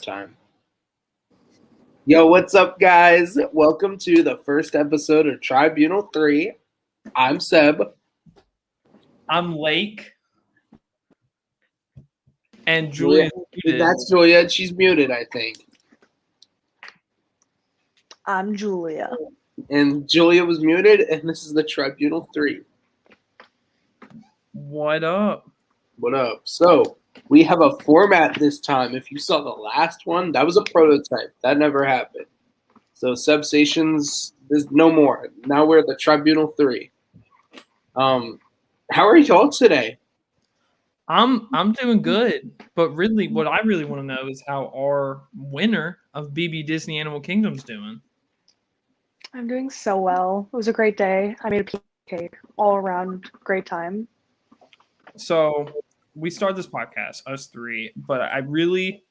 Time. Yo, what's up, guys? Welcome to the first episode of Tribunal 3. I'm Seb. I'm Lake. And Julia. That's Julia. She's muted, I think. I'm Julia. And Julia was muted, and this is the Tribunal 3. What up? What up? So, we have a format this time. If you saw the last one, that was a prototype. That never happened. So, Substations, there's no more. Now we're at the Tribunal 3. How are y'all today? I'm doing good, but really, what I really want to know is how our winner of BB Disney Animal Kingdom's doing. I'm doing so well. It was a great day. I made a cake. All around great time. So we started this podcast, us three, but I really,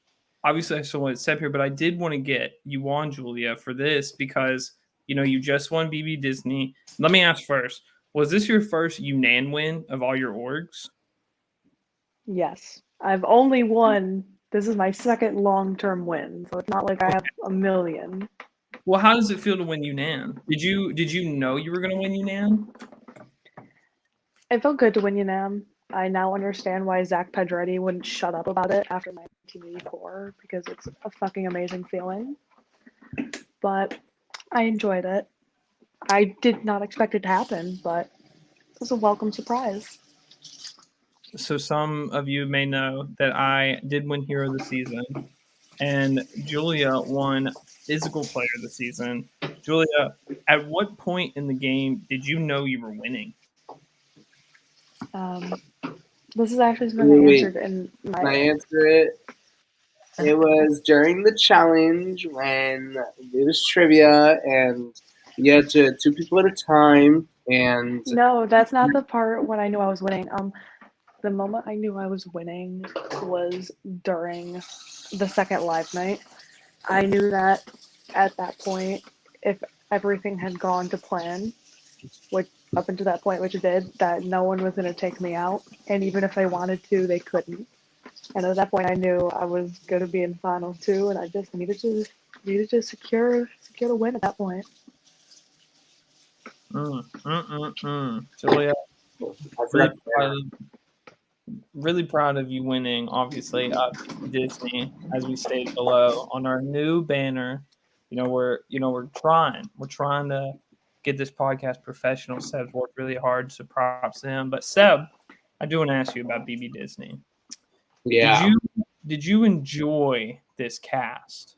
obviously, I still want Seb here, but I did want to get you on, Julia, for this because you just won BB Disney. Let me ask first: was this your first Yunnan win of all your orgs? Yes. I've only won. This is my second long-term win, so it's not like I have a million. Well, how does it feel to win Yunnan? Did you know you were going to win Yunnan? It felt good to win Yunnan. I now understand why Zach Pedretti wouldn't shut up about it after 1984 because it's a fucking amazing feeling. But I enjoyed it. I did not expect it to happen, but it was a welcome surprise. So some of you may know that I did win Hero of the Season, and Julia won Physical Player of the Season. Julia, at what point in the game did you know you were winning? This is actually something I answered in my... Can I answer it? It was during the challenge when it was trivia and you had to 2 people at a time and... No, that's not the part when I knew I was winning. The moment I knew I was winning was during the second live night. I knew that at that point, if everything had gone to plan, which up until that point, which it did, that no one was going to take me out. And even if they wanted to, they couldn't. And at that point, I knew I was going to be in final 2, and I just needed to secure the win at that point. Julia, really proud of you winning, obviously, Disney, as we stated below on our new banner. We're trying to get this podcast professional. Seb's worked really hard, so props to him. But Seb, I do want to ask you about BB Disney. Yeah. Did you enjoy this cast?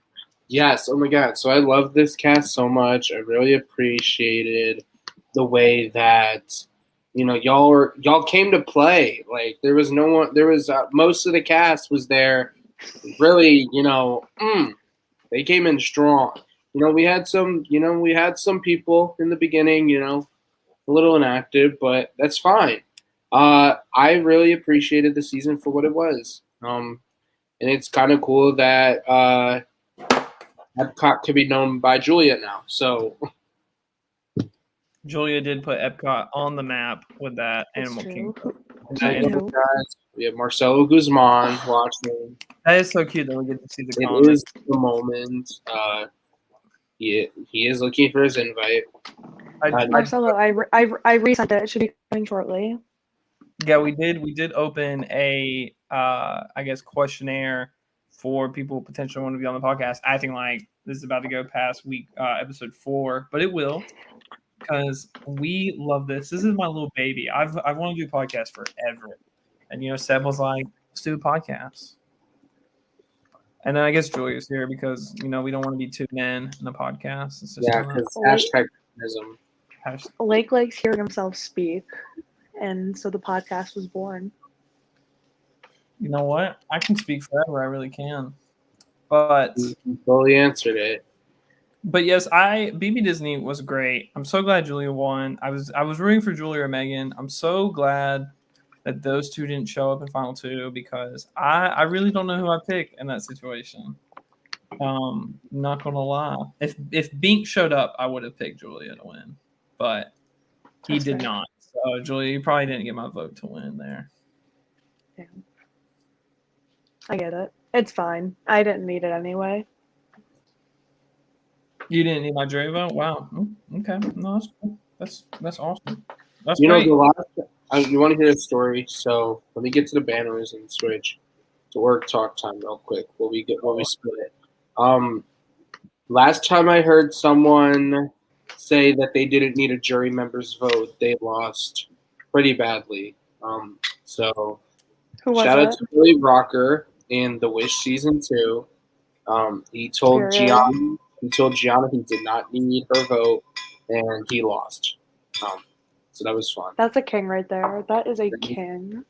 Yes. Oh my God. So I love this cast so much. I really appreciated the way that y'all came to play. Like there was no one. There was most of the cast was there. Really, they came in strong. We had some people in the beginning. A little inactive, but that's fine. I really appreciated the season for what it was. And it's kind of cool that Epcot could be known by Julia now. So Julia did put Epcot on the map with that Animal Kingdom. We have Marcelo Guzman watching. That is so cute that we get to see the comments. It is the moment. He is looking for his invite. Marcelo, I resent it. It should be coming shortly. Yeah, we did open a questionnaire for people who potentially want to be on the podcast, acting like this is about to go past episode 4, but it will, because we love this. This is my little baby. I've wanted to do a podcast forever, and Seb was like, "Let's do a podcast." And then I guess Julia's here because we don't want to be 2 men in a podcast. It's just because #feminism. Lake likes hearing himself speak, and so the podcast was born. You know what? I can speak forever. I really can. But you fully answered it. But yes, BB Disney was great. I'm so glad Julia won. I was rooting for Julia or Megan. I'm so glad that those 2 didn't show up in final 2 because I really don't know who I pick in that situation. Not gonna lie. If Bink showed up, I would have picked Julia to win, but he did not. So Julia, you probably didn't get my vote to win there. Yeah. I get it. It's fine. I didn't need it anyway. You didn't need my jury vote? Wow. Okay. No, that's cool. That's awesome. That's You know, great. the last. You want to hear a story? So let me get to the banners and switch to work talk time real quick. While we split it. Last time I heard someone say that they didn't need a jury member's vote, they lost pretty badly. So Who was shout out it? to Billy Rocker in The Wish season 2. He told Period. Gianna he did not need her vote, and he lost. So that was fun. That's a king right there. That is a king.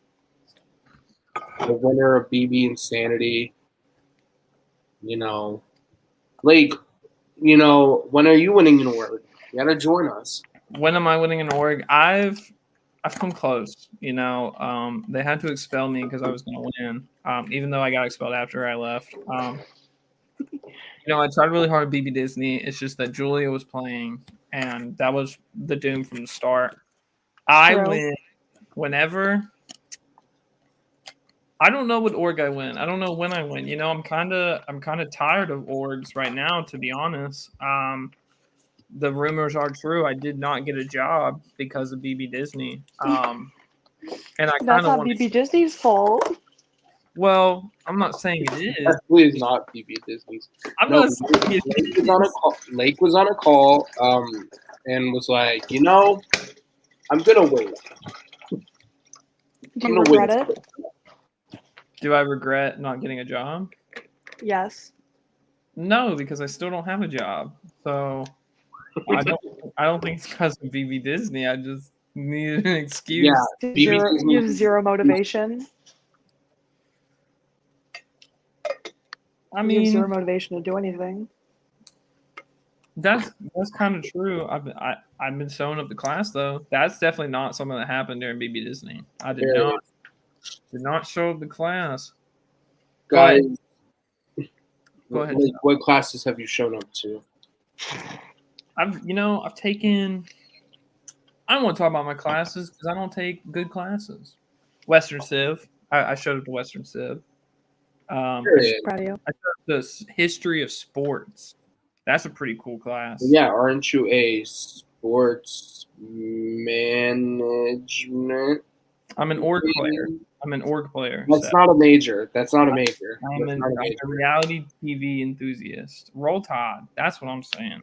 The winner of BB Insanity. You know, Blake. You know, when are you winning an award? You gotta join us. When am I winning an org? I've come close. You know, they had to expel me because I was going to win, even though I got expelled after I left. You know, I tried really hard at BB Disney. It's just that Julia was playing, and that was the doom from the start. I True. win whenever. I don't know what org I win. I don't know when I win. You know, I'm kind of tired of orgs right now, to be honest. The rumors are true. I did not get a job because of BB Disney. And I That's kind of not want. BB Disney's fault. Well, I'm not saying it is. Actually, it's not BB Disney's. I'm No, not saying it is. Lake was on a call, and was like, you know, I'm gonna wait. Do you regret it? Do I regret not getting a job? Yes. No, because I still don't have a job. So I don't think it's because of BB Disney. I just needed an excuse. Yeah, You have zero motivation. I You have zero mean, motivation to do anything. that's kind of true. I've been showing up to class though. That's definitely not something that happened during BB Disney. I did not show up to class. guys. Go ahead. Like, what classes have you shown up to? I've taken. I don't want to talk about my classes because I don't take good classes. Western Civ. I showed up to Western Civ. Proud of you. I took the history of sports. That's a pretty cool class. Yeah, aren't you a sports management? I'm an org player. That's not a major. I'm a reality TV enthusiast. Roll Tide. That's what I'm saying.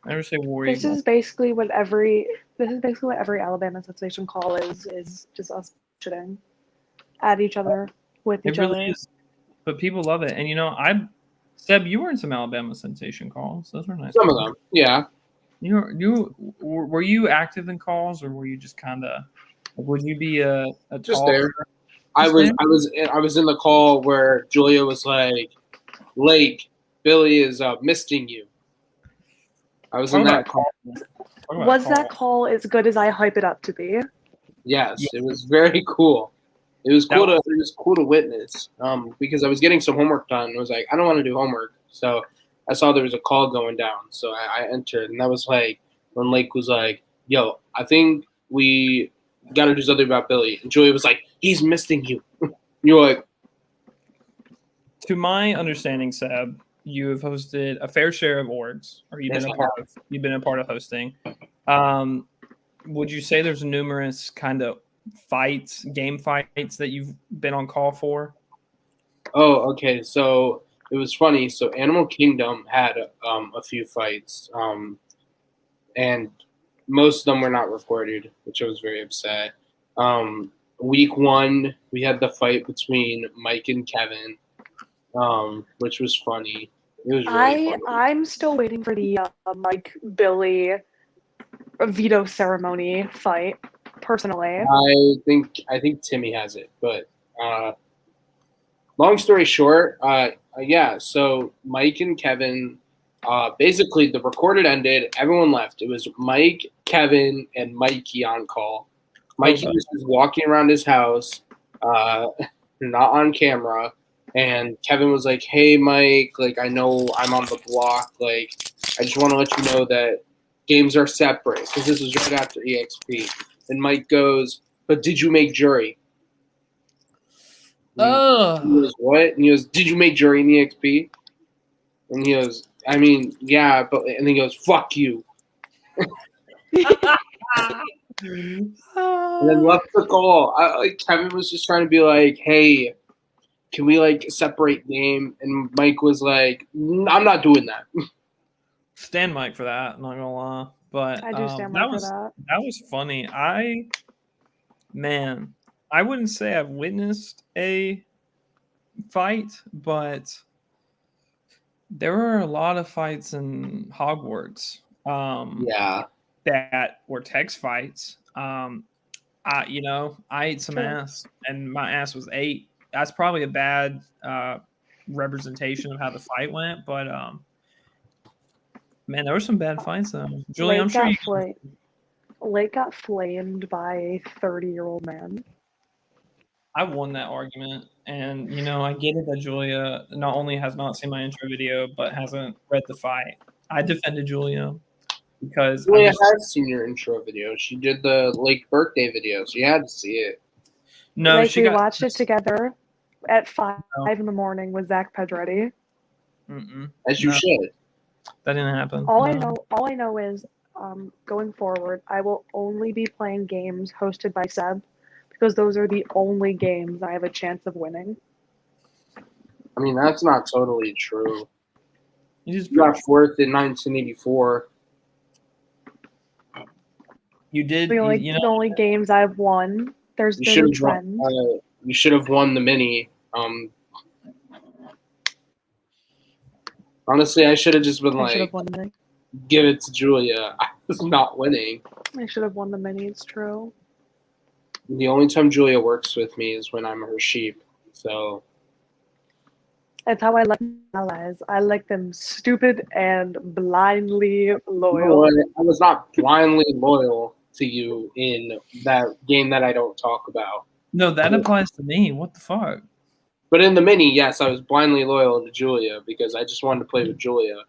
I never say War This Eagle. is basically what every Alabama Sensation call is just us shitting at each other with It each really other. is. But people love it. And Seb, you were in some Alabama Sensation calls. Those were nice. Some of them, yeah. Were you active in calls, or were you just kind of? Would you be a Just talker? there. I was in the call where Julia was like, "Lake, Billy is misting you." I was in that call. Was that call as good as I hype it up to be? Yes, it was very cool. It was cool to witness. Because I was getting some homework done. I was like, I don't want to do homework, so I saw there was a call going down, so I entered, and that was like when Lake was like, "Yo, I think we got to do something about Billy," and Julia was like, "He's misting you." You're like, to my understanding, Seb, you have hosted a fair share of orgs, or you've been a part of hosting. Would you say there's numerous kind of game fights that you've been on call for? Oh, okay. So it was funny. So Animal Kingdom had a few fights, and most of them were not recorded, which I was very upset. Week 1, we had the fight between Mike and Kevin, which was funny. It was really funny. I'm still waiting for the Mike Billy veto ceremony fight. Personally, I think Timmy has it, but long story short, yeah. So Mike and Kevin, basically the recorded ended. Everyone left. It was Mike, Kevin, and Mikey on call. Mikey was just walking around his house, not on camera. And Kevin was like, "Hey, Mike, like, I know I'm on the block. Like, I just want to let you know that games are separate," because this was right after EXP. And Mike goes, "But did you make jury?" He goes, what? And he goes, did you make Jury in EXP? And he goes, I mean, yeah, but and he goes, fuck you. And then left the call. Kevin was just trying to be like, hey, can we like separate game? And Mike was like, I'm not doing that. Stand Mike for that, not gonna lie. But I do stand by for that. That was funny. I wouldn't say I've witnessed a fight, but there were a lot of fights in Hogwarts. Yeah. That were text fights. I ate some ass, and my ass was ate. That's probably a bad representation of how the fight went, but man, there were some bad fights though. Julie, I'm sure Lake got flamed by a 30-year-old man. I won that argument, and I get it that Julia not only has not seen my intro video, but hasn't read the fight. I defended Julia because Julia has seen your intro video. She did the Lake birthday video, so you had to see it. No, we watched it together at 5 in the morning with Zach Pedretti. As you should. That didn't happen. All I know is going forward, I will only be playing games hosted by Seb because those are the only games I have a chance of winning. I mean, that's not totally true. You got fourth in 1984. You did. The only games I've won. There's been a trend. You should have won the mini. Honestly, I should have just been give it to Julia. I was not winning. I should have won the mini. It's true. The only time Julia works with me is when I'm her sheep. So that's how I like my allies. I like them stupid and blindly loyal. No, I was not blindly loyal to you in that game that I don't talk about. No, that applies to me. What the fuck? But in the mini, yes, I was blindly loyal to Julia because I just wanted to play with Julia.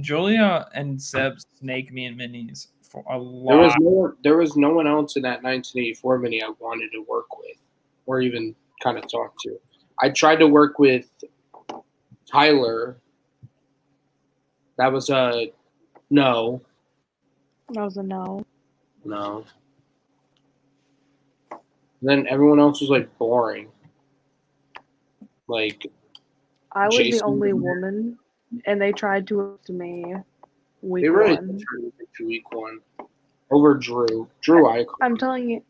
Julia and Seb snake me in minis for a lot. There was no one else in that 1984 mini I wanted to work with or even kind of talk to. I tried to work with Tyler. That was a no. That was a no. No. Then everyone else was like boring. Like I was the only woman, and they tried to me week they really one. Week one over Drew. I'm telling you,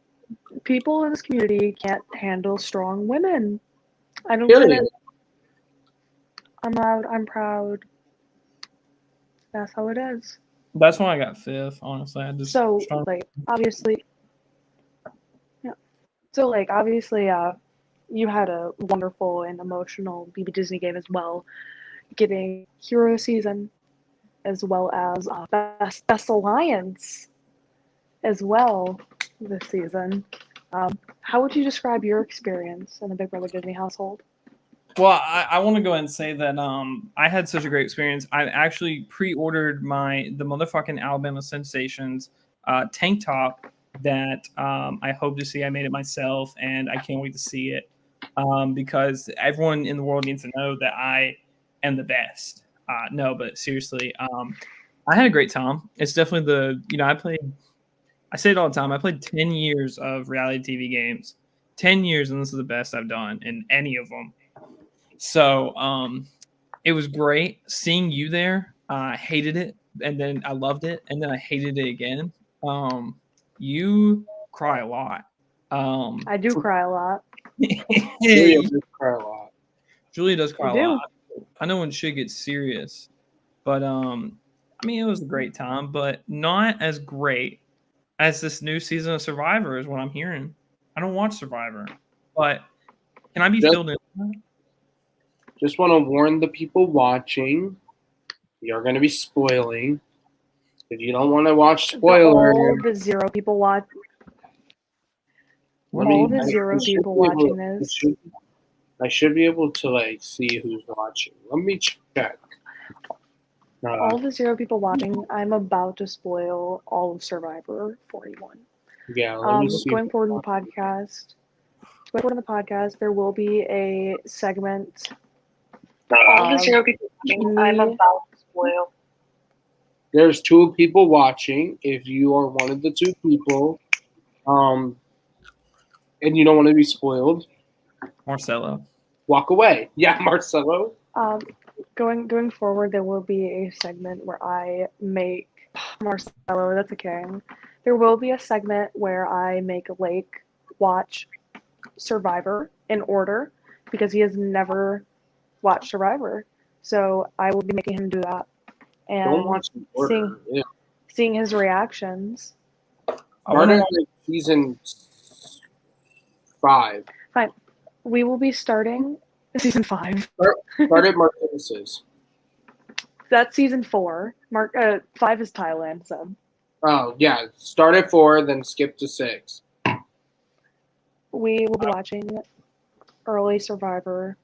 people in this community can't handle strong women. I don't get it. I'm loud. I'm proud. That's how it is. That's why I got fifth. Honestly, obviously, yeah. So obviously, you had a wonderful and emotional BB Disney game as well, getting Hero Season, as well as Best Alliance, as well this season. How would you describe your experience in the Big Brother Disney household? Well, I want to go ahead and say that I had such a great experience. I actually pre-ordered the motherfucking Alabama Sensations tank top that I hope to see. I made it myself, and I can't wait to see it because everyone in the world needs to know that I am the best. No, but seriously, I had a great time. It's definitely I say it all the time. I played 10 years of reality TV games. 10 years, and this is the best I've done in any of them. So it was great seeing you there. I hated it, and then I loved it, and then I hated it again. You cry a lot. I do cry a lot. Julia does cry a lot. Julia does cry a lot. I know when shit gets serious, but I mean, it was a great time, but not as great as this new season of Survivor is what I'm hearing. I don't watch Survivor, but can I be filled in? Just want to warn the people watching, you're going to be spoiling. If you don't want to watch spoilers, all the zero people watching this. I should be able to see who's watching. Let me check. All the zero people watching, I'm about to spoil all of Survivor 41. Yeah, let me see. Going forward in the podcast, going forward on the podcast, there will be a segment. All the 0 people watching, I'm about to spoil. There's 2 people watching. If you are one of the 2 people, and you don't want to be spoiled, Marcelo. walk away. Yeah, Marcelo. Going forward, there will be a segment where I make Marcelo. That's a king. There will be a segment where I make Lake watch Survivor in order because he has never watched Survivor. So I will be making him do that Don't and watch the order. seeing his reactions. Start at like season 5. Fine. We will be starting season 5. Start at Martinez's. That's season 4. 5 is Thailand, so. Oh, yeah. Start at 4, then skip to 6. We will be watching early Survivor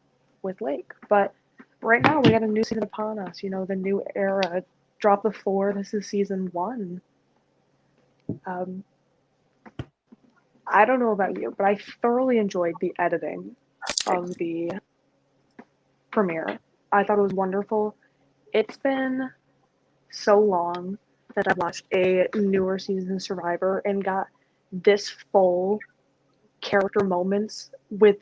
with Lake. But right now, we got a new season upon us. You know, the new era. Drop the 4. This is season 1. I don't know about you, but I thoroughly enjoyed the editing of the premiere. I thought it was wonderful. It's been so long that I've watched a newer season of Survivor and got this full character moments with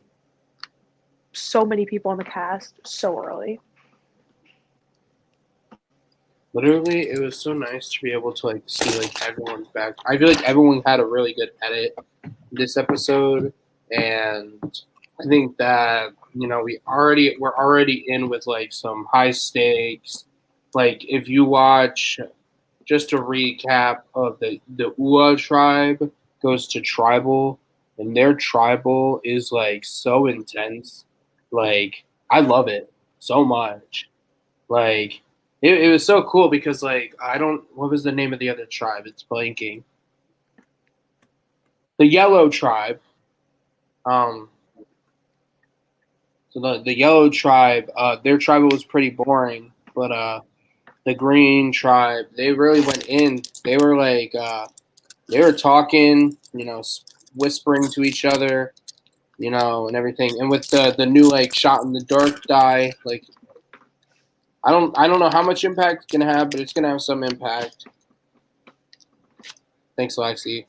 so many people on the cast so early. Literally, it was so nice to be able to like see like everyone's back. I feel like everyone had a really good edit this episode, and I think that we're already in with like some high stakes. Like if you watch, just a recap of the Ua tribe goes to tribal, and their tribal is like so intense. Like I love it so much. Like it was so cool because like what was the name of the other tribe? It's blanking. The yellow tribe. So the yellow tribe, their tribal was pretty boring, but the green tribe, they really went in. They were like, they were talking, whispering to each other, and everything. And with the new like shot in the dark die, like I don't know how much impact it's gonna have, but it's gonna have some impact. Thanks, Lexi.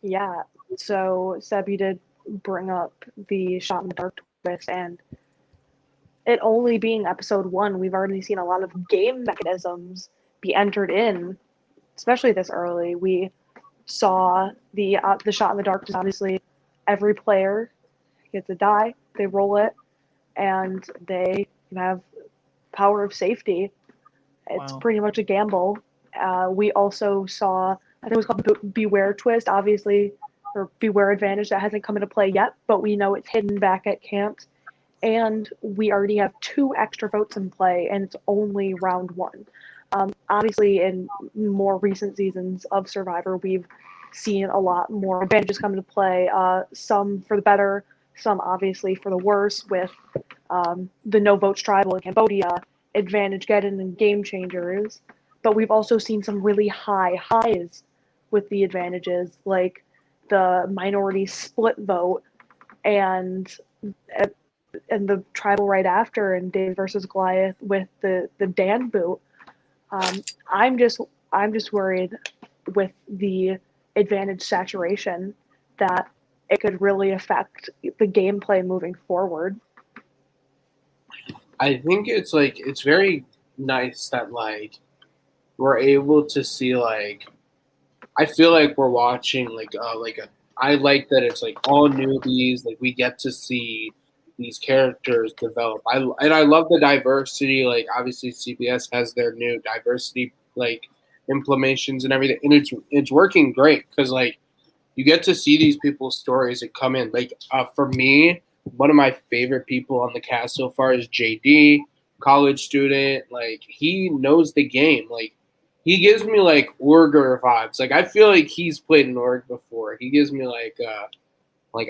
Yeah. So Seb, you did bring up the shot in the dark twist, and it only being episode 1, we've already seen a lot of game mechanisms be entered in, especially this early. We saw the shot in the dark. Obviously, every player gets a die, they roll it, and they can have power of safety. It's pretty much a gamble. We also saw, I think it was called Beware Twist, obviously, or Beware Advantage. That hasn't come into play yet, but we know it's hidden back at camps. And we already have 2 extra votes in play, and it's only round 1. Obviously, in more recent seasons of Survivor, we've seen a lot more advantages come into play, some for the better, some obviously for the worse, with the no votes tribal in Cambodia, advantage getting and game changers. But we've also seen some really high highs with the advantages, like the minority split vote and the tribal right after, and David versus Goliath with the Dan boot. I'm just worried with the advantage saturation that it could really affect the gameplay moving forward. I think it's very nice that like we're able to see like I feel like we're watching I like that it's like all newbies, like we get to see these characters develop. I love the diversity. Like obviously CBS has their new diversity like implementations and everything, and it's working great because like you get to see these people's stories that come in. Like for me, one of my favorite people on the cast so far is JD, college student. Like he knows the game. Like he gives me like Orger vibes. Like I feel like he's played an Org before. He gives me like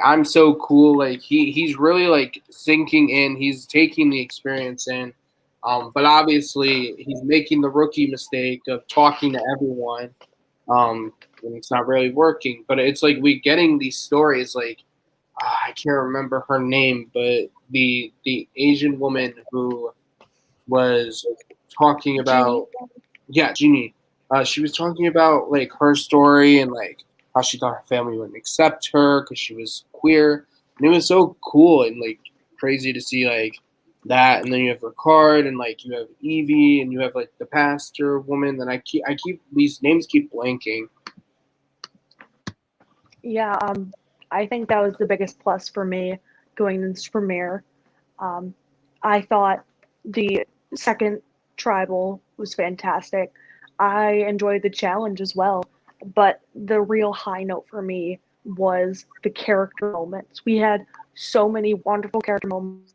I'm so cool. Like he's really like sinking in. He's taking the experience in. But obviously he's making the rookie mistake of talking to everyone. and it's not really working. But it's like we getting these stories like I can't remember her name, but the Asian woman who was talking about Jeannie. She was talking about like her story and like how she thought her family wouldn't accept her because she was queer, and it was so cool and like crazy to see like that. And then you have Ricard and like you have Evie and you have like the pastor woman. That I keep these names keep blanking. Yeah, I think that was the biggest plus for me going into this premiere. I thought the second tribal was fantastic. I enjoyed the challenge as well, but the real high note for me was the character moments. We had so many wonderful character moments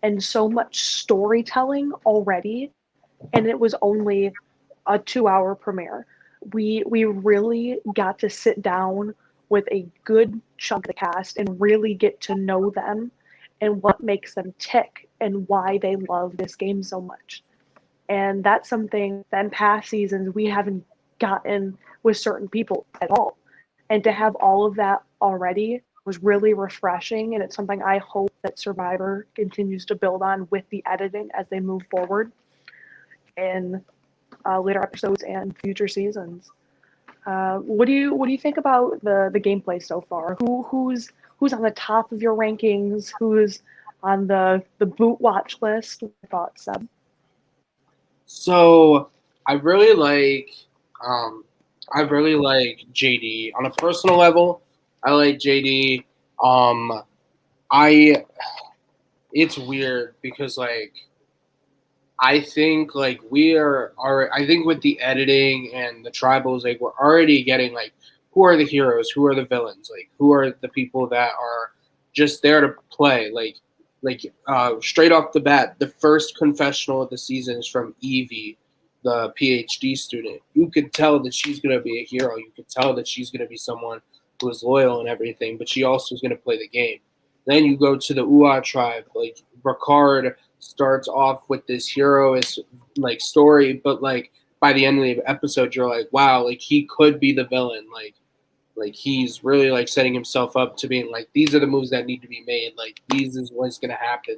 and so much storytelling already, and it was only a 2-hour premiere. We really got to sit down with a good chunk of the cast and really get to know them and what makes them tick and why they love this game so much. And that's something that in past seasons we haven't gotten with certain people at all. And to have all of that already was really refreshing, and it's something I hope that Survivor continues to build on with the editing as they move forward in later episodes and future seasons. What do you think about the gameplay so far? Who's on the top of your rankings? Who's on the boot watch list? What are your thoughts, Seb? So I really like JD on a personal level. I like JD. I it's weird because like I think like we are I think with the editing and the tribals, like we're already getting like who are the heroes, who are the villains, like who are the people that are just there to play. Straight off the bat, the first confessional of the season is from Evie, the PhD student. You could tell that she's gonna be a hero. You could tell that she's gonna be someone who is loyal and everything, but she also is gonna play the game. Then you go to the Ua tribe, like Ricard starts off with this heroic like story, but like by the end of the episode, you're like, wow, like he could be the villain. Like he's really like setting himself up to being like these are the moves that need to be made. Like these is what's gonna happen.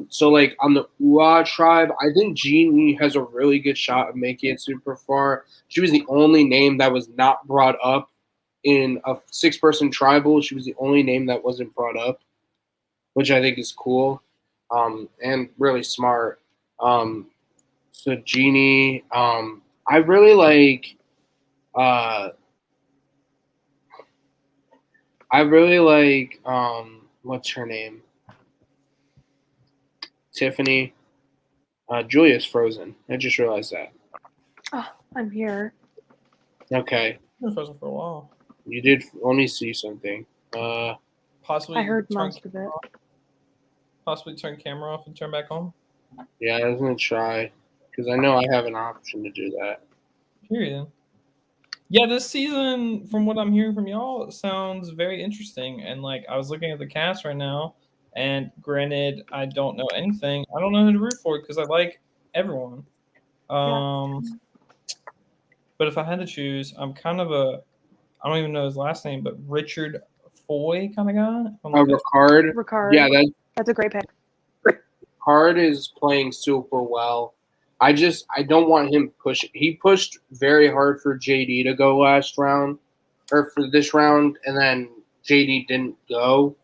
So like on the Ua tribe, I think Jeannie has a really good shot of making it super far. She was the only name that was not brought up in a 6-person tribal. She was the only name that wasn't brought up, which I think is cool. And really smart. So Jeannie, I really like. What's her name? Tiffany. Julia's frozen. I just realized that. Oh, I'm here. Okay, Been frozen for a while. you did. Let me see something. Possibly I heard turn most of it. possibly turn camera off and turn back on. Yeah, I was gonna try because I know I have an option to do that. Period. Yeah, this season, from what I'm hearing from y'all, sounds very interesting. And like, I was looking at the cast right now, and granted, I don't know anything. I don't know who to root for because I like everyone. But if I had to choose, I'm kind of I don't even know his last name, but Richard Foy kind of guy. Ricard. Ricard. Yeah, That's a great pick. Ricard is playing super well. I don't want him pushing. He pushed very hard for JD to go last round, or for this round, and then JD didn't go.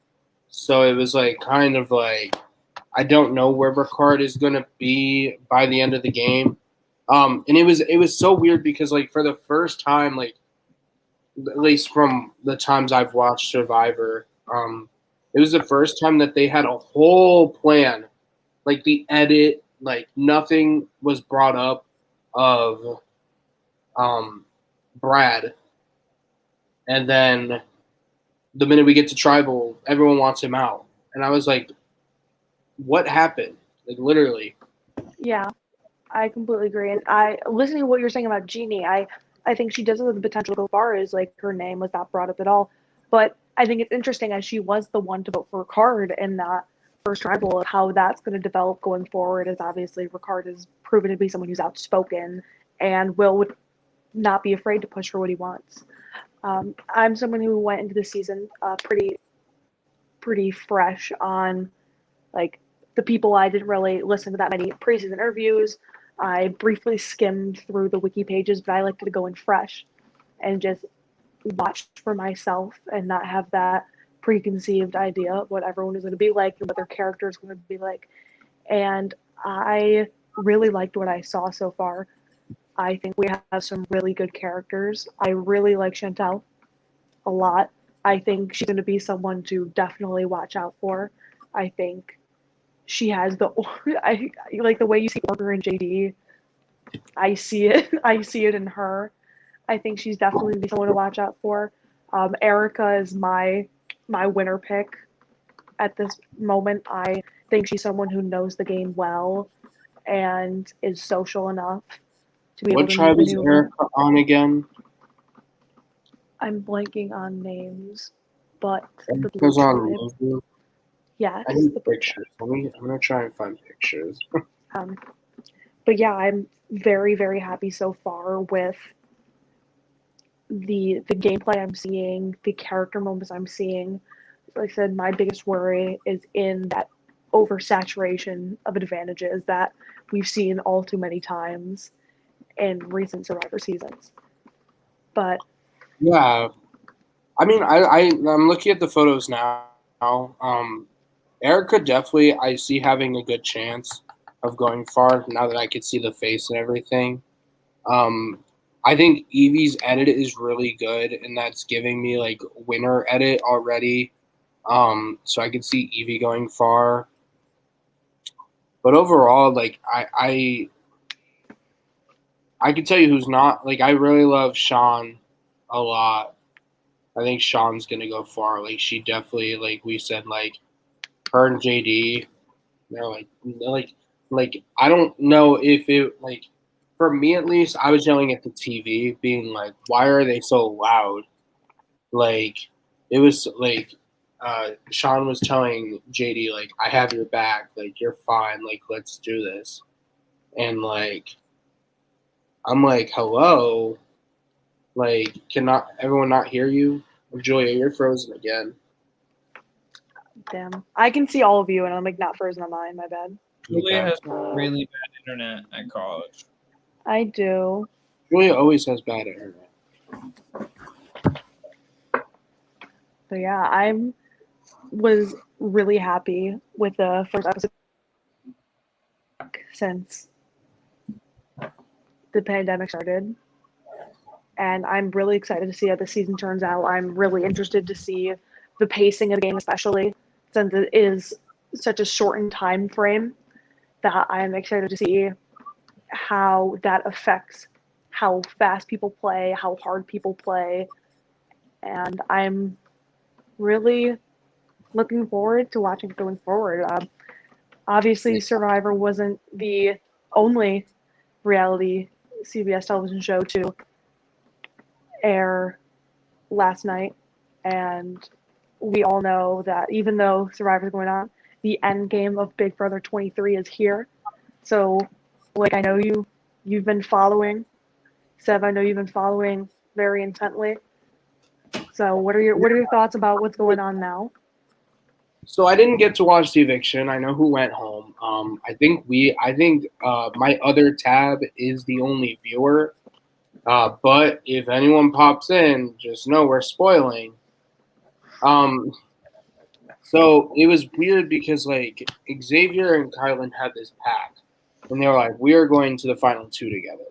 So it was like kind of like I don't know where Ricard is gonna be by the end of the game. And it was so weird because like for the first time, like at least from the times I've watched Survivor, it was the first time that they had a whole plan, like the edit, like nothing was brought up of Brad, and then the minute we get to tribal, everyone wants him out, and I was like, what happened? Like literally. Yeah, I completely agree. And I listening to what you're saying about Jeannie, I think she does have the potential to go far as like her name was not brought up at all. But I think it's interesting as she was the one to vote for Ricard in that first tribal of how that's going to develop going forward. As obviously Ricard has proven to be someone who's outspoken and will not be afraid to push for what he wants. I'm someone who went into the season pretty fresh on like the people. I didn't really listen to that many preseason interviews. I briefly skimmed through the wiki pages, but I like to go in fresh and just watch for myself and not have that preconceived idea of what everyone is going to be like and what their character is going to be like. And I really liked what I saw so far. I think we have some really good characters. I really like Chantel a lot. I think she's going to be someone to definitely watch out for. I think she has I like the way you see Order and JD. I see it. I see it in her. I think she's definitely be someone to watch out for. Erica is my winner pick at this moment. I think she's someone who knows the game well and is social enough to be able What to tribe is maneuver. Erica on again? I'm blanking on names, but the blue Erica's on tribe. Lizzie. Yes. I need the blue pictures. I'm gonna try and find pictures. tribe. But yeah, I'm very, very happy so far with the gameplay I'm seeing, the character moments I'm seeing. Like I said, my biggest worry is in that oversaturation of advantages that we've seen all too many times in recent Survivor seasons. But Yeah, I mean, I'm looking at the photos now. Erica definitely I see having a good chance of going far now that I could see the face and everything. I think Evie's edit is really good, and that's giving me like winner edit already. So I could see Evie going far. But overall, like I can tell you who's not. Like I really love Sean a lot. I think Sean's gonna go far. Like she definitely, like we said, like her and JD, they're like I don't know if it like for me at least, I was yelling at the TV, being like, "Why are they so loud?" Like it was like Sean was telling JD like, "I have your back. Like you're fine. Like let's do this." And like I'm like, "Hello." Like, cannot everyone not hear you? Julia, you're frozen again. damn, I can see all of you, and I'm like not frozen on mine. My bad. Julia has really bad internet at college. I do. Julia always has bad internet. So yeah, was really happy with the first episode since the pandemic started. And I'm really excited to see how the season turns out. I'm really interested to see the pacing of the game, especially since it is such a shortened time frame, that I'm excited to see how that affects how fast people play, how hard people play. And I'm really looking forward to watching it going forward. Obviously, Survivor wasn't the only reality CBS television show to air last night, and we all know that even though Survivor's going on, the end game of Big Brother 23 is here. So, like, I know you've been following, Seb. I know you've been following very intently. So, what are your thoughts about what's going on now? So I didn't get to watch the eviction. I know who went home. I think my other tab is the only viewer. But if anyone pops in, just know we're spoiling. So it was weird because like Xavier and Kylan had this pact, and they were like, "We are going to the final two together."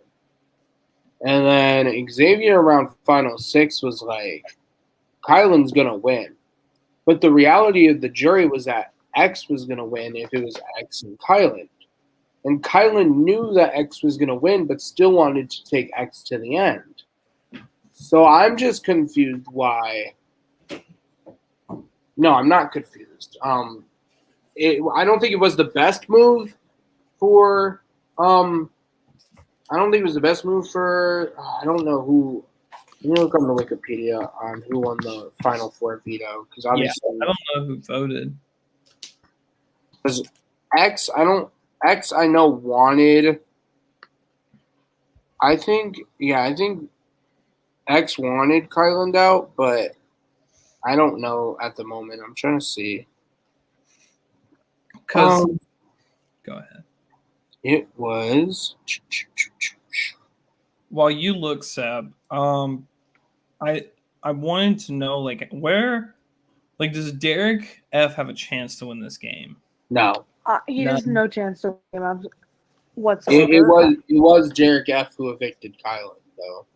And then Xavier around final six was like, "Kylan's gonna win," but the reality of the jury was that X was gonna win if it was X and Kylan. And Kylan knew that X was gonna win, but still wanted to take X to the end. So I'm just confused why. No, I'm not confused. I don't think it was the best move for. I don't think it was the best move for. I don't know who. You look on the Wikipedia on who won the Final Four veto because obviously I don't know who voted. Because X I know wanted. I think X wanted Kyland out, but I don't know at the moment. I'm trying to see. Because go ahead. It was. While you look, Seb, I wanted to know like where, like, does Derek F have a chance to win this game? No. He has None. no chance to win him It whatsoever. was Derek F who evicted Kylan, though.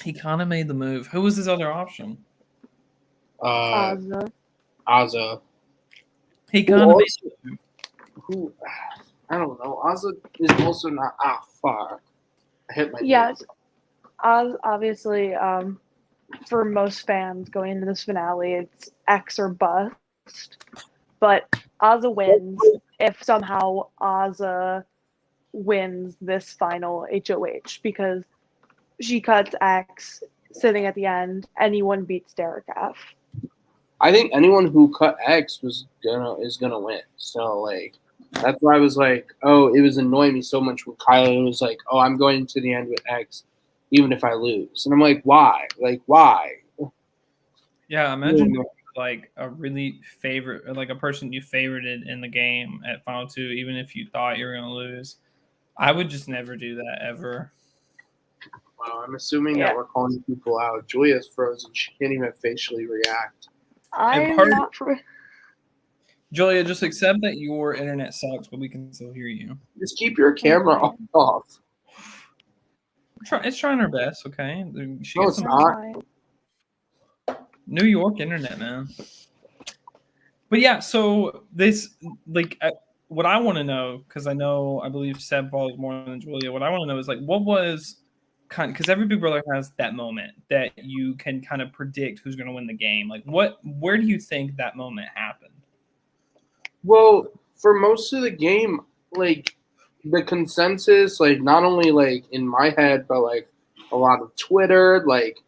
He kind of made the move. Who was his other option? Ozza. Ozza. He Who kind of made also- the move. Who? I don't know. Ozza is also not. Fuck. I hit my. Yes, Oz obviously. For most fans going into this finale, it's X or bust. But Ozza wins if somehow Ozza wins this final HOH because she cuts X sitting at the end. Anyone beats Derek F. I think anyone who cut X is gonna win. So like, that's why I was like, oh, it was annoying me so much when Kylan was like, oh, I'm going to the end with X, even if I lose, and I'm like, why? Like, why? Yeah, imagine like a really favorite, like a person you favorited in the game at Final Two, even if you thought you were gonna lose. I would just never do that ever. Wow, I'm assuming that we're calling people out. Julia's frozen. She can't even facially react. I'm not for. Julia, just accept that your internet sucks, but we can still hear you. Just keep your camera off. It's trying her best, okay? She No, gets it's some not. New York internet, man. But yeah, so this, like, what I want to know, because I believe Seb follows more than Julia. What I want to know is like, what was kind of, because every Big Brother has that moment that you can kind of predict who's going to win the game. Like, where do you think that moment happened? Well, for most of the game, like the consensus, like not only like in my head, but like a lot of Twitter, like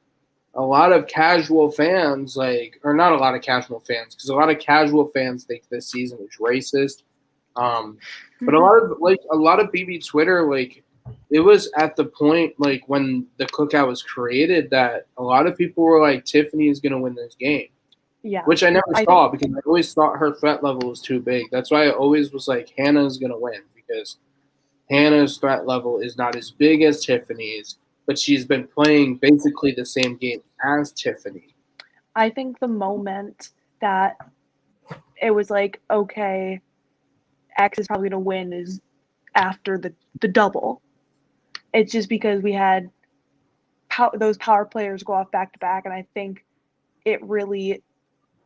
a lot of casual fans, like, or not a lot of casual fans, because a lot of casual fans think this season is racist. But a lot of BB Twitter, like, it was at the point like when the cookout was created that a lot of people were like, Tiffany is gonna win this game. Yeah. Which I never saw because I always thought her threat level was too big. That's why I always was like, Hannah's gonna win because Hannah's threat level is not as big as Tiffany's, but she's been playing basically the same game as Tiffany. I think the moment that it was like, okay, X is probably going to win is after the double. It's just because we had those power players go off back to back, and I think it really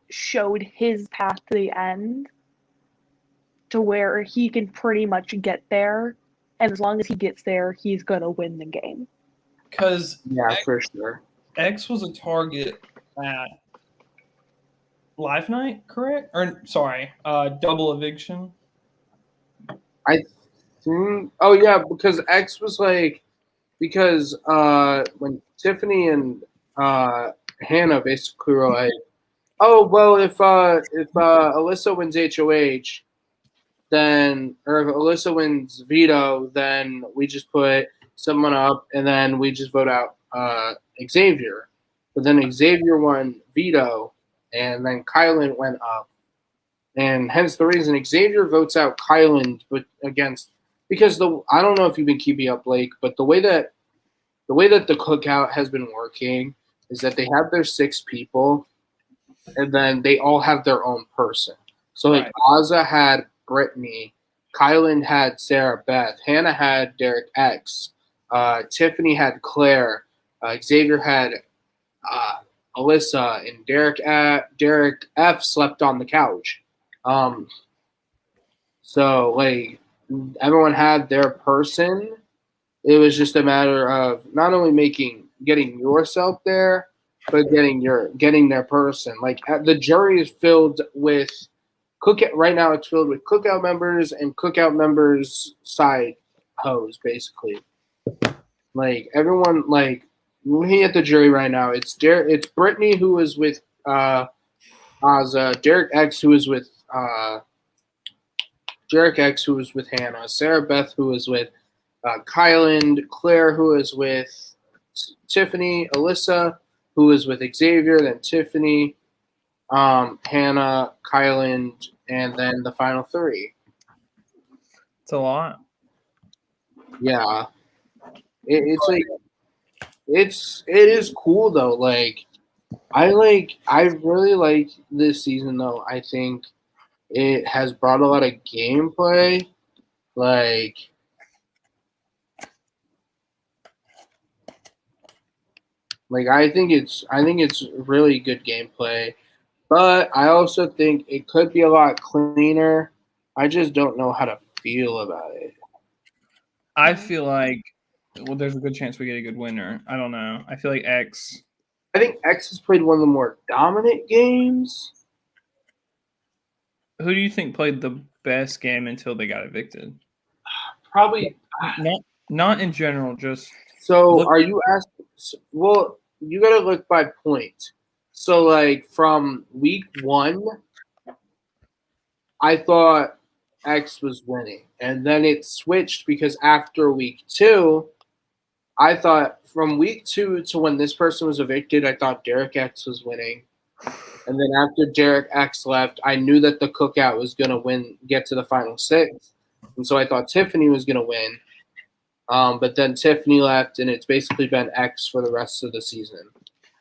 showed his path to the end to where he can pretty much get there. And as long as he gets there, he's going to win the game. Because for sure. X was a target at Live Night, correct? Or sorry, double eviction. I think. Oh yeah, because X was like when Tiffany and Hannah basically were like, oh well, if Alyssa wins HOH, then or if Alyssa wins veto, then we just put someone up and then we just vote out Xavier. But then Xavier won veto, and then Kylan went up, and hence the reason Xavier votes out Kylan, but because I don't know if you've been keeping up, Blake, but the way that the cookout has been working is that they have their 6 people, and then they all have their own person. So like Ozza had Brittany, Kylan had Sarah Beth, Hannah had Derek X, Tiffany had Claire, Xavier had Alyssa, and Derek F slept on the couch. So like everyone had their person. It was just a matter of not only getting yourself there, but getting their person. Like the jury is filled with cookout right now. It's filled with cookout members and cookout members' side hoes, basically. Like everyone, like looking at the jury right now, it's Brittany who is with Ozza, Derek X who is with Hannah, Sarah Beth who is with Kyland, Claire, who is with Tiffany, Alyssa, who is with Xavier, then Tiffany, Hannah, Kyland, and then the final three. It's a lot. Yeah, it is cool though. Like I really like this season though. I think it has brought a lot of gameplay. Like I think it's really good gameplay. But I also think it could be a lot cleaner. I just don't know how to feel about it. I feel like, well, there's a good chance we get a good winner. I don't know. I feel like X. I think X has played one of the more dominant games. Who do you think played the best game until they got evicted? Probably. Not in general, just. So are you asking? Well, you got to look by point. So, like, from week 1, I thought X was winning. And then it switched because after week 2, I thought from week 2 to when this person was evicted, I thought Derek X was winning. And then after Derek X left, I knew that the cookout was going to get to the final 6. And so I thought Tiffany was going to win. But then Tiffany left, and it's basically been X for the rest of the season.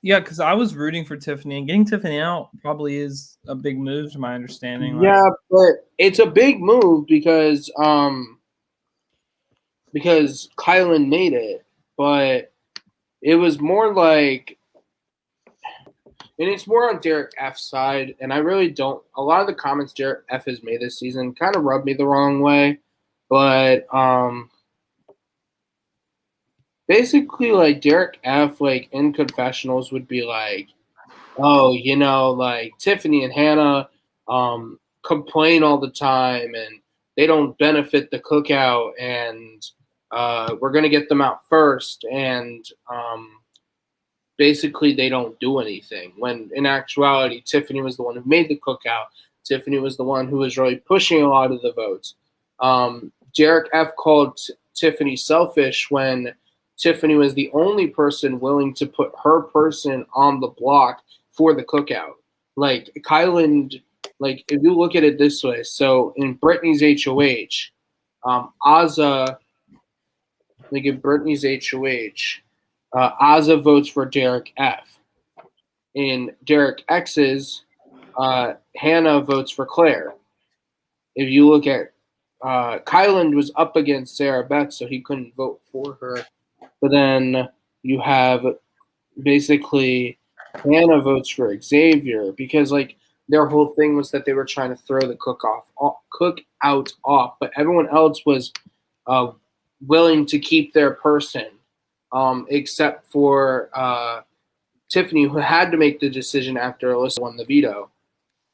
Yeah, because I was rooting for Tiffany, and getting Tiffany out probably is a big move, to my understanding. Yeah, but it's a big move because Kylan made it, but it was more like, and it's more on Derek F's side, and I really don't. A lot of the comments Derek F has made this season kind of rubbed me the wrong way, but basically, like, Derek F, like, in confessionals would be like, oh, like, Tiffany and Hannah complain all the time, and they don't benefit the cookout, and we're going to get them out first, and basically they don't do anything. When, in actuality, Tiffany was the one who made the cookout. Tiffany was the one who was really pushing a lot of the votes. Derek F called Tiffany selfish when Tiffany was the only person willing to put her person on the block for the cookout. Like, Kyland, like, if you look at it this way, so in Brittany's HOH, Azza, like, in Brittany's HOH, Azza votes for Derek F. In Derek X's, Hannah votes for Claire. If you look at Kyland was up against Sarah Beth, so he couldn't vote for her. But then you have basically Hannah votes for Xavier because, like, their whole thing was that they were trying to throw the cookout off, but everyone else was willing to keep their person, except for Tiffany, who had to make the decision after Alyssa won the veto.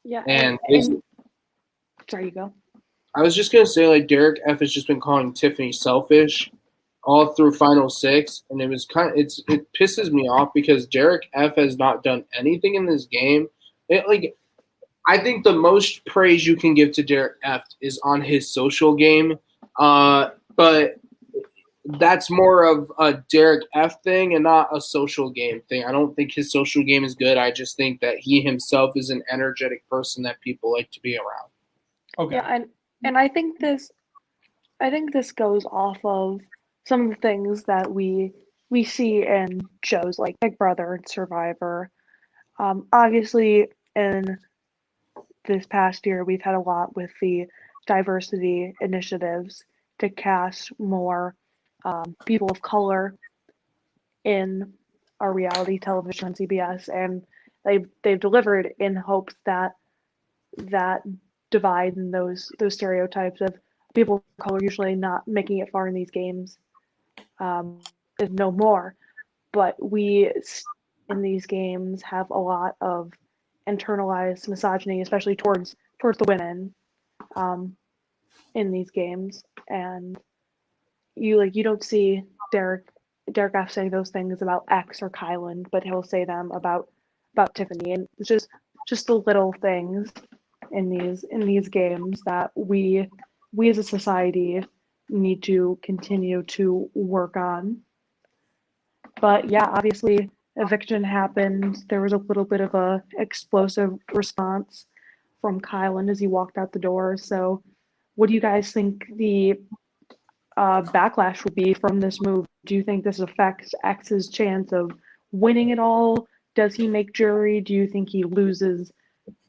Yeah, and sorry, you go. I was just gonna say, like, Derek F has just been calling Tiffany selfish all through Final 6, and it pisses me off because Derek F has not done anything in this game. I think the most praise you can give to Derek F is on his social game, but that's more of a Derek F thing and not a social game thing. I don't think his social game is good. I just think that he himself is an energetic person that people like to be around. Okay. Yeah, and I think this goes off of some of the things that we see in shows like Big Brother and Survivor. Obviously, in this past year, we've had a lot with the diversity initiatives to cast more people of color in our reality television on CBS, and they've delivered in hopes that divide and those stereotypes of people of color usually not making it far in these games is no more. But we in these games have a lot of internalized misogyny, especially towards the women in these games, and you don't see Derek F saying those things about X or Kylan, but he'll say them about Tiffany, and it's just the little things in these games that we as a society need to continue to work on. But yeah, obviously, eviction happened. There was a little bit of a explosive response from Kylan as he walked out the door. So, what do you guys think the backlash would be from this move? Do you think this affects X's chance of winning it all? Does he make jury? Do you think he loses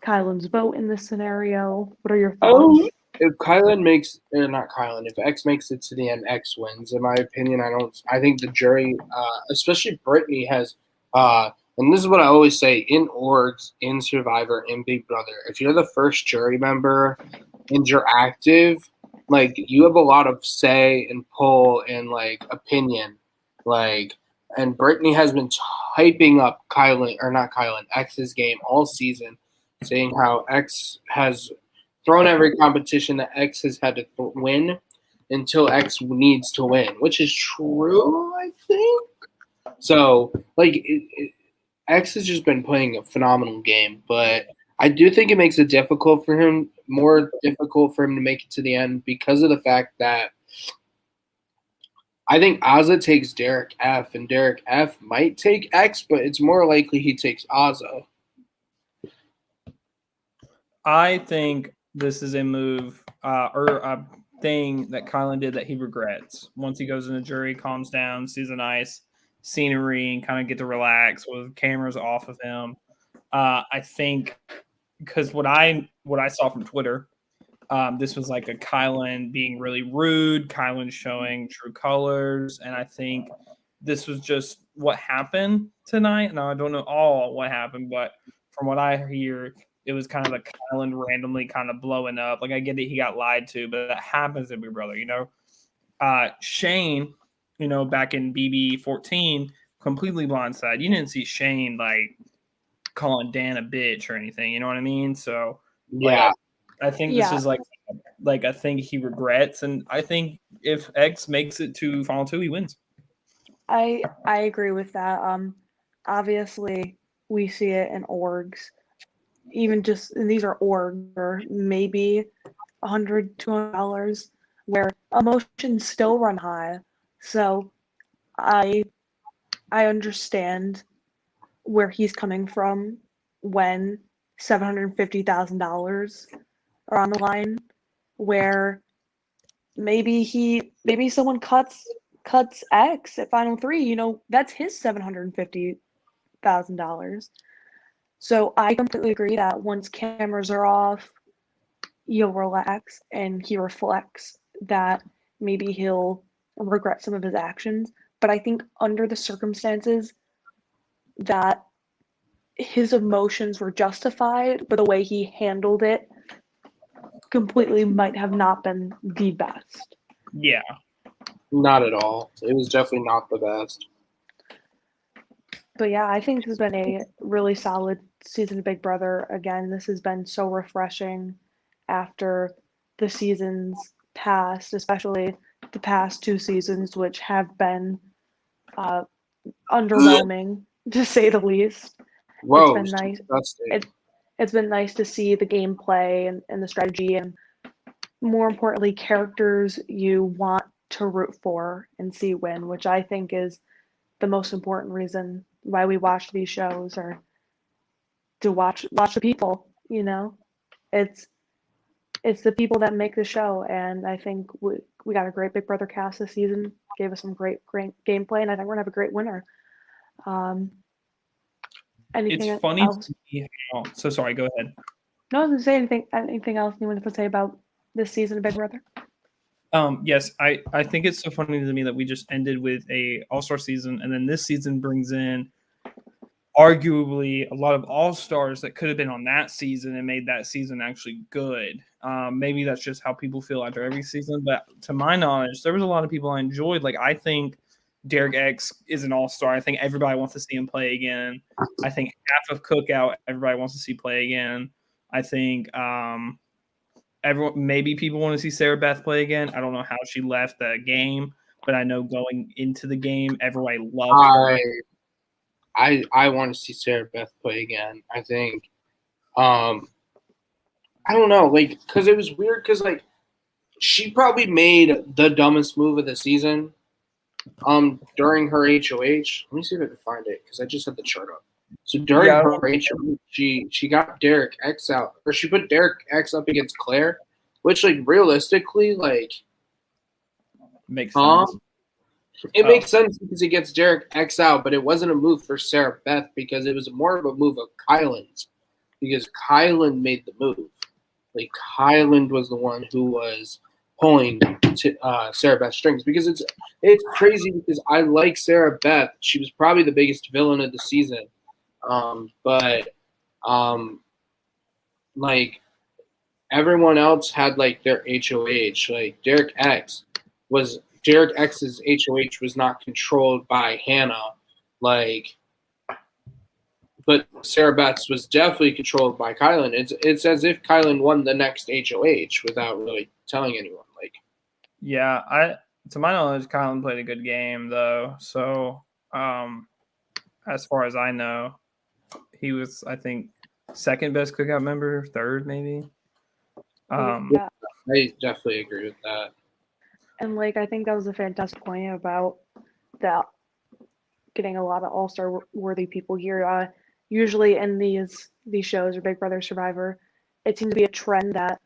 Kylan's vote in this scenario? What are your thoughts? If not Kylan, if X makes it to the end, X wins. In my opinion, I think the jury, especially Brittany, has, and this is what I always say in orgs, in Survivor, in Big Brother. If you're the first jury member and you're active, like you have a lot of say and pull and like opinion, like. And Brittany has been hyping up X's game all season, saying how X has thrown every competition that X has had to win until X needs to win, which is true, I think. So, like, X has just been playing a phenomenal game, but I do think it makes it more difficult for him to make it to the end because of the fact that I think Ozzy takes Derek F, and Derek F might take X, but it's more likely he takes Ozzy. I think this is a move or a thing that Kylan did that he regrets. Once he goes in the jury, calms down, sees a nice scenery, and kind of get to relax with cameras off of him. I think because what I saw from Twitter, this was like a Kylan being really rude, Kylan showing true colors, and I think this was just what happened tonight. Now I don't know all what happened, but from what I hear, it was kind of like Kylan randomly kind of blowing up. Like I get it, he got lied to, but that happens to Big Brother, you know. Shane, you know, back in BB 14, completely blindside. You didn't see Shane like calling Dan a bitch or anything. You know what I mean? So yeah, I think this is like a thing he regrets, and I think if X makes it to Final 2, he wins. I agree with that. Obviously we see it in orgs. Even just, and these are orgs or maybe $100, $200, where emotions still run high. So I understand where he's coming from when $750,000 are on the line, where maybe someone cuts X at Final 3. You know, that's his $750,000. So I completely agree that once cameras are off, you'll relax, and he reflects that maybe he'll regret some of his actions. But I think under the circumstances that his emotions were justified, but the way he handled it completely might have not been the best. Yeah. Not at all. It was definitely not the best. But yeah, I think this has been a really solid season of Big Brother. Again, this has been so refreshing after the seasons past, especially the past 2 seasons, which have been underwhelming to say the least. Whoa, it's been nice. Disgusting. It's been nice to see the gameplay and the strategy, and more importantly, characters you want to root for and see win, which I think is the most important reason why we watch these shows, or to watch the people. You know, it's the people that make the show, and I think we got a great Big Brother cast this season. Gave us some great gameplay, and I think we're gonna have a great winner. Anything It's funny else? to me how, so sorry, go ahead. No, I was gonna say anything else you wanted to say about this season of Big Brother? Yes, I think it's so funny to me that we just ended with a all-star season, and then this season brings in arguably a lot of all-stars that could have been on that season and made that season actually good. Maybe that's just how people feel after every season, but to my knowledge, there was a lot of people I enjoyed. Like I think Derek X is an all-star. I think everybody wants to see him play again. I think half of Cookout, everybody wants to see play again. I think maybe people want to see Sarah Beth play again. I don't know how she left the game, but I know going into the game, everybody loved her. I want to see Sarah Beth play again. I think, I don't know, like, because it was weird, because like she probably made the dumbest move of the season. During her HOH, let me see if I can find it because I just had the chart up. So during her HOH, she got Derek X out, or she put Derek X up against Claire, which like realistically, like makes sense. It makes sense because he gets Derek X out, but it wasn't a move for Sarah Beth because it was more of a move of Kylan's, because Kylan made the move. Like Kylan was the one who was pulling Sarah Beth's strings, because it's crazy because I like Sarah Beth. She was probably the biggest villain of the season, but like everyone else had like their HOH. Like Derek X's HOH was not controlled by Hannah, like, but Sarah Beth's was definitely controlled by Kylan. It's as if Kylan won the next HOH without really telling anyone. Like, yeah, to my knowledge, Kylan played a good game though. So, as far as I know, he was, I think, second best cookout member, third maybe. Yeah, I definitely agree with that. And like, I think that was a fantastic point about that, getting a lot of all-star worthy people here. Usually in these shows, or Big Brother Survivor, it seems to be a trend that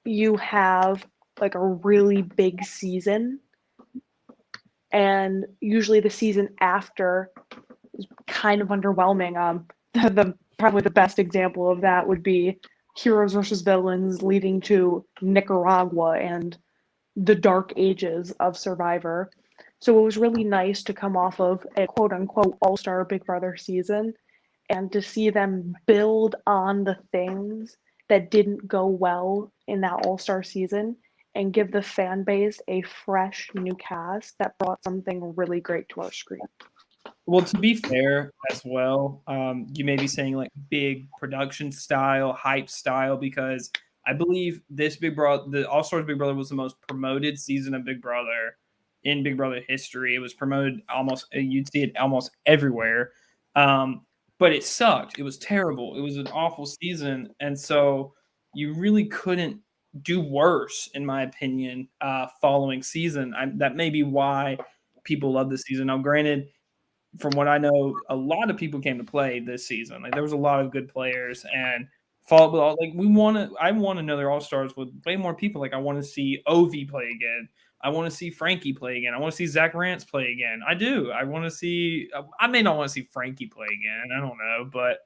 you have like a really big season, and usually the season after is kind of underwhelming. Probably the best example of that would be Heroes versus Villains, leading to Nicaragua and the dark ages of Survivor. So it was really nice to come off of a quote-unquote all-star Big Brother season and to see them build on the things that didn't go well in that all-star season and give the fan base a fresh new cast that brought something really great to our screen. Well, to be fair as well, you may be saying like big production style, hype style, because I believe this Big Brother, the All Stars Big Brother, was the most promoted season of Big Brother in Big Brother history. It was promoted you'd see it almost everywhere. But it sucked. It was terrible. It was an awful season. And so you really couldn't do worse, in my opinion, following season. That may be why people love this season. Now, granted, from what I know, a lot of people came to play this season. Like there was a lot of good players, and I want another All Stars with way more people. Like I want to see Ovi play again. I want to see Frankie play again. I want to see Zach Rance play again. I do. I want to see. I may not want to see Frankie play again. I don't know, but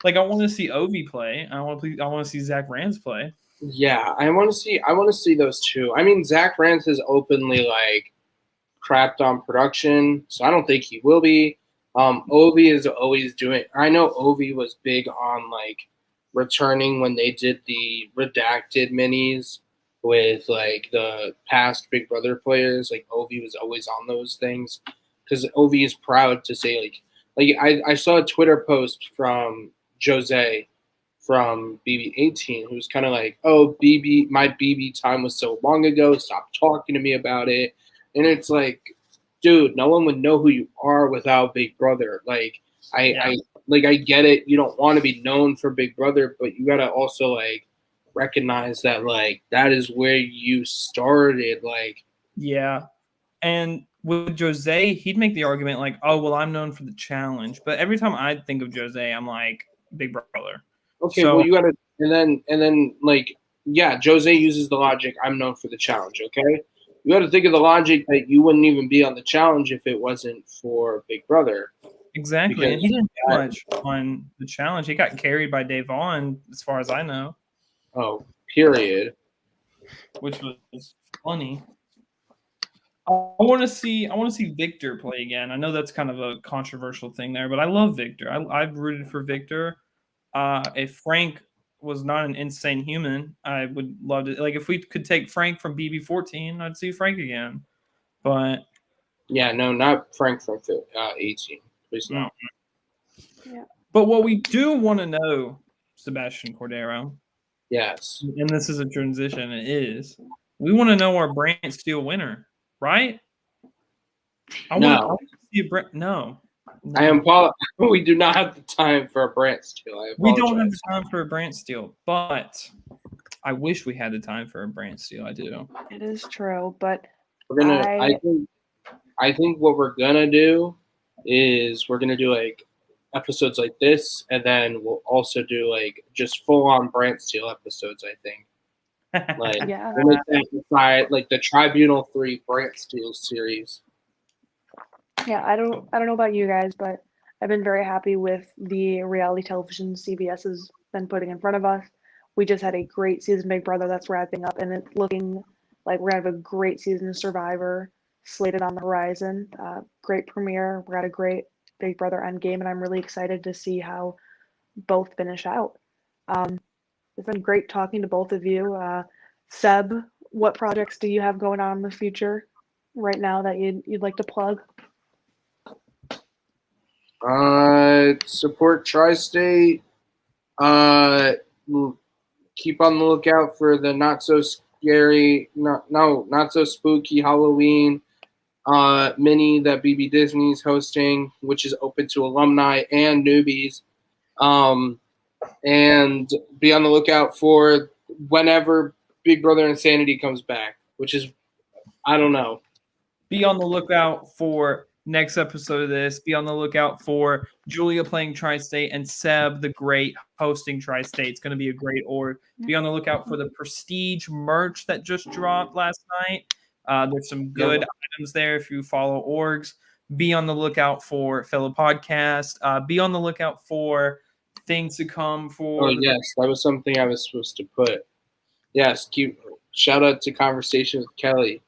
like I want to see Ovi play. I want to see Zach Rance play. Yeah, I want to see those two. I mean, Zach Rance has openly like crapped on production, so I don't think he will be. Ovi is always doing. I know Ovi was big on like returning when they did the redacted minis with like the past Big Brother players. Like Ovi was always on those things because Ovi is proud to say like I saw a Twitter post from Jose from BB18 who's kind of like, oh, my BB time was so long ago. Stop talking to me about it. And it's like, dude, no one would know who you are without Big Brother. Like, I get it. You don't want to be known for Big Brother, but you gotta also like recognize that like that is where you started. Like, yeah, and with Jose, he'd make the argument like, oh, well, I'm known for the challenge. But every time I think of Jose, I'm like Big Brother. Okay, so, well, you gotta, and then like, yeah, Jose uses the logic. I'm known for the challenge. Okay. You got to think of the logic that you wouldn't even be on the challenge if it wasn't for Big Brother. Exactly. And he didn't do much on the challenge. He got carried by Davon, as far as I know. Oh, period. Which was funny. I want to see Victor play again. I know that's kind of a controversial thing there, but I love Victor. I've rooted for Victor. If Frank was not an insane human, I would love to. Like if we could take Frank from BB14, I'd see Frank again. But yeah, no, not Frank from 18. Please no. Yeah. But what we do want to know, Sebastian Cordero. Yes. And this is a transition. It is. We want to know our Brant Steele winner, right? I want to see a Brant. No. I am Paul. We do not have the time for a Brant Steele. We don't have the time for a Brant Steele, but I wish we had the time for a brand steal. I do. It is true, but We're gonna. I think what we're gonna do is we're gonna do like episodes like this, and then we'll also do like just full on brand steal episodes. I think like yeah, we'll make that inside like the Tribunal 3 brand steal series. yeah. I don't know about you guys, but I've been very happy with the reality television CBS has been putting in front of us. We just had a great season of Big Brother that's wrapping up, and it's looking like we're gonna have a great season of Survivor slated on the horizon. Great premiere. We got a great Big Brother Endgame, and I'm really excited to see how both finish out. It's been great talking to both of you. Seb, what projects do you have going on in the future right now that you'd like to plug? Support Tri-State. Keep on the lookout for the not so scary, not so spooky Halloween mini that BB Disney's hosting, which is open to alumni and newbies. And be on the lookout for whenever Big Brother Insanity comes back, which is, I don't know. Be on the lookout for next episode of this. Be on the lookout for Julia playing Tri-State and Seb the Great hosting Tri-State. It's going to be a great org. Be on the lookout for the Prestige merch that just dropped last night. There's some good items there if you follow orgs. Be on the lookout for fellow podcasts. Be on the lookout for things to come for. Oh, yes. That was something I was supposed to put. Yes. Shout out to Conversation with Kelly.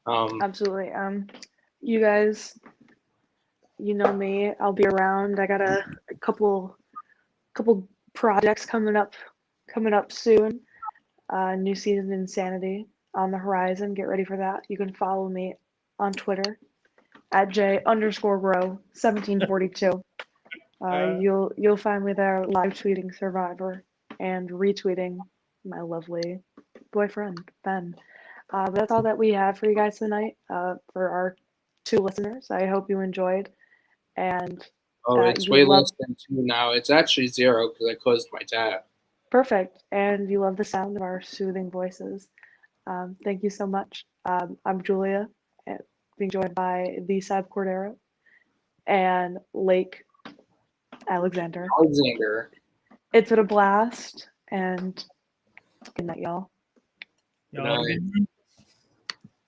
Absolutely. You guys, you know me. I'll be around. I got a couple projects coming up soon. New season of Insanity on the horizon. Get ready for that. You can follow me on Twitter at J_Row1742. You'll find me there live tweeting Survivor and retweeting my lovely boyfriend Ben. But that's all that we have for you guys tonight. For our 2 listeners, I hope you enjoyed. And it's way less than 2 now. It's actually 0 because I closed my tab. Perfect. And you love the sound of our soothing voices. Thank you so much. I'm Julia, being joined by the Seb Cordero and Lake Alexander. It's been a blast, and good night, y'all. Y'all have a good night.